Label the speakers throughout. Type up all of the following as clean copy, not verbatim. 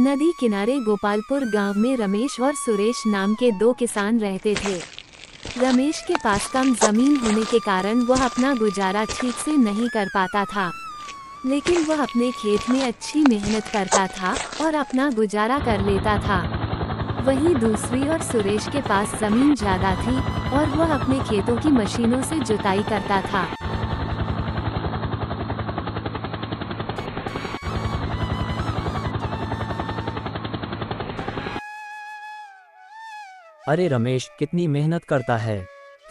Speaker 1: नदी किनारे गोपालपुर गांव में रमेश और सुरेश नाम के दो किसान रहते थे। रमेश के पास कम जमीन होने के कारण वह अपना गुजारा ठीक से नहीं कर पाता था, लेकिन वह अपने खेत में अच्छी मेहनत करता था और अपना गुजारा कर लेता था। वहीं दूसरी ओर सुरेश के पास जमीन ज्यादा थी और वह अपने खेतों की मशीनों से जुताई करता था।
Speaker 2: अरे रमेश, कितनी मेहनत करता है,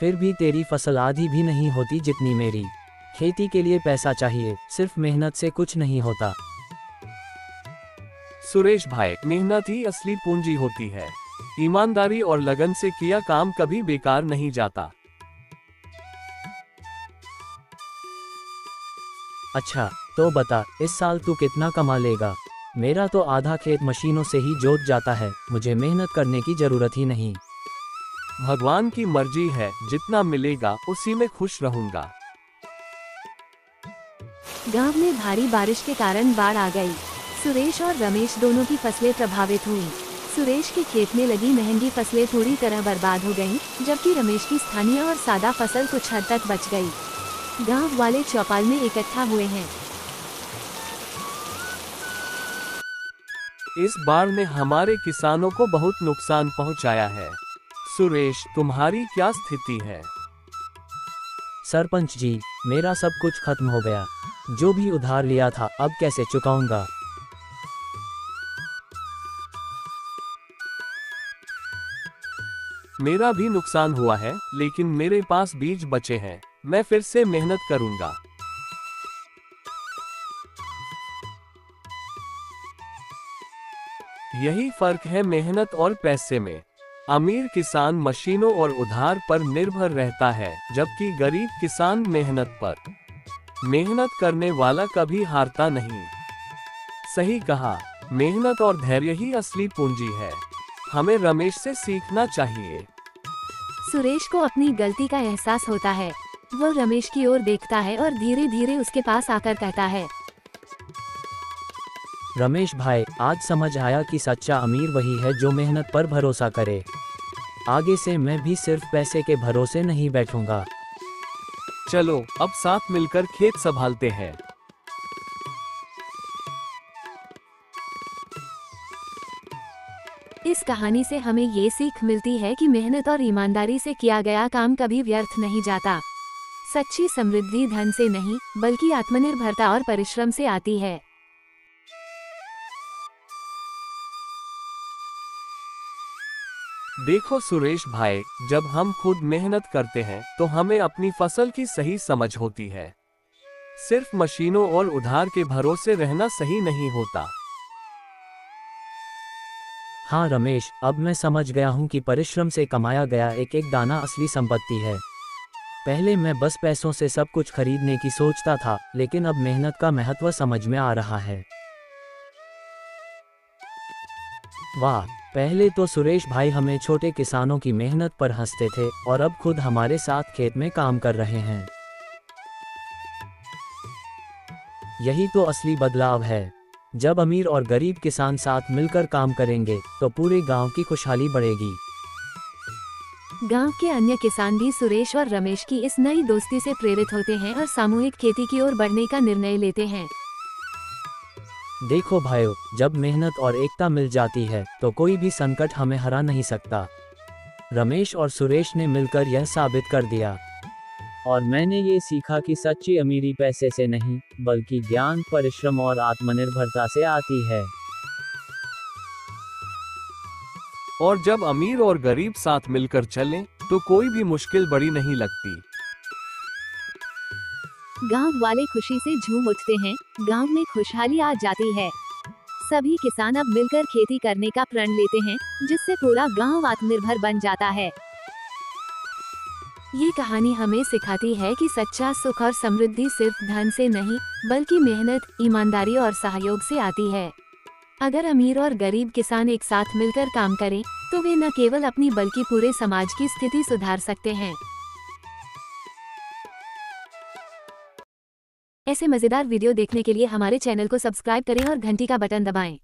Speaker 2: फिर भी तेरी फसल आधी भी नहीं होती जितनी मेरी। खेती के लिए पैसा चाहिए, सिर्फ मेहनत से कुछ नहीं होता।
Speaker 3: सुरेश भाई, मेहनत ही असली पूंजी होती है। ईमानदारी और लगन से किया काम कभी बेकार नहीं जाता।
Speaker 2: अच्छा, तो बता, इस साल तू कितना कमा लेगा? मेरा तो आधा खेत मशीनों से ही जोत जाता है, मुझे मेहनत करने की जरूरत ही नहीं।
Speaker 3: भगवान की मर्जी है, जितना मिलेगा उसी में खुश रहूंगा।
Speaker 1: गांव में भारी बारिश के कारण बाढ़ आ गई। सुरेश और रमेश दोनों की फसलें प्रभावित हुईं। सुरेश के खेत में लगी महंगी फसलें पूरी तरह बर्बाद हो गईं, जबकि रमेश की स्थानीय और सादा फसल कुछ हद तक बच गई। गांव वाले चौपाल में इकट्ठा हुए हैं।
Speaker 3: इस बाढ़ ने हमारे किसानों को बहुत नुकसान पहुंचाया है। सुरेश, तुम्हारी क्या स्थिति है?
Speaker 2: सरपंच जी, मेरा सब कुछ खत्म हो गया। जो भी उधार लिया था, अब कैसे चुकाऊंगा?
Speaker 3: मेरा भी नुकसान हुआ है, लेकिन मेरे पास बीज बचे हैं। मैं फिर से मेहनत करूंगा। यही फर्क है मेहनत और पैसे में। अमीर किसान मशीनों और उधार पर निर्भर रहता है, जबकि गरीब किसान मेहनत पर। मेहनत करने वाला कभी हारता नहीं। सही कहा, मेहनत और धैर्य ही असली पूंजी है। हमें रमेश से सीखना चाहिए।
Speaker 1: सुरेश को अपनी गलती का एहसास होता है। वह रमेश की ओर देखता है और धीरे धीरे उसके पास आकर कहता है,
Speaker 2: रमेश भाई, आज समझ आया कि सच्चा अमीर वही है जो मेहनत पर भरोसा करे। आगे से मैं भी सिर्फ पैसे के भरोसे नहीं बैठूंगा।
Speaker 3: चलो, अब साथ मिलकर खेत संभालते हैं।
Speaker 1: इस कहानी से हमें ये सीख मिलती है कि मेहनत और ईमानदारी से किया गया काम कभी व्यर्थ नहीं जाता। सच्ची समृद्धि धन से नहीं, बल्कि आत्मनिर्भरता और परिश्रम से आती है।
Speaker 3: देखो सुरेश भाई, जब हम खुद मेहनत करते हैं तो हमें अपनी फसल की सही समझ होती है। सिर्फ मशीनों और उधार के भरोसे रहना सही नहीं होता।
Speaker 2: हाँ रमेश, अब मैं समझ गया हूँ कि परिश्रम से कमाया गया एक एक दाना असली संपत्ति है। पहले मैं बस पैसों से सब कुछ खरीदने की सोचता था, लेकिन अब मेहनत का महत्व समझ में आ रहा है। वाह, पहले तो सुरेश भाई हमें छोटे किसानों की मेहनत पर हंसते थे और अब खुद हमारे साथ खेत में काम कर रहे हैं। यही तो असली बदलाव है। जब अमीर और गरीब किसान साथ मिलकर काम करेंगे तो पूरे गांव की खुशहाली बढ़ेगी।
Speaker 1: गांव के अन्य किसान भी सुरेश और रमेश की इस नई दोस्ती से प्रेरित होते हैं और सामूहिक खेती की ओर बढ़ने का निर्णय लेते हैं।
Speaker 2: देखो भाइयों, जब मेहनत और एकता मिल जाती है तो कोई भी संकट हमें हरा नहीं सकता। रमेश और सुरेश ने मिलकर यह साबित कर दिया। और मैंने ये सीखा कि सच्ची अमीरी पैसे से नहीं, बल्कि ज्ञान, परिश्रम और आत्मनिर्भरता से आती है।
Speaker 3: और जब अमीर और गरीब साथ मिलकर चलें, तो कोई भी मुश्किल बड़ी नहीं लगती।
Speaker 1: गांव वाले खुशी से झूम उठते हैं। गांव में खुशहाली आ जाती है। सभी किसान अब मिलकर खेती करने का प्रण लेते हैं, जिससे पूरा गांव आत्मनिर्भर बन जाता है। ये कहानी हमें सिखाती है कि सच्चा सुख और समृद्धि सिर्फ धन से नहीं, बल्कि मेहनत, ईमानदारी और सहयोग से आती है। अगर अमीर और गरीब किसान एक साथ मिलकर काम करें, तो वे न केवल अपनी बल्कि पूरे समाज की स्थिति सुधार सकते हैं। ऐसे मजेदार वीडियो देखने के लिए हमारे चैनल को सब्सक्राइब करें और घंटी का बटन दबाएं।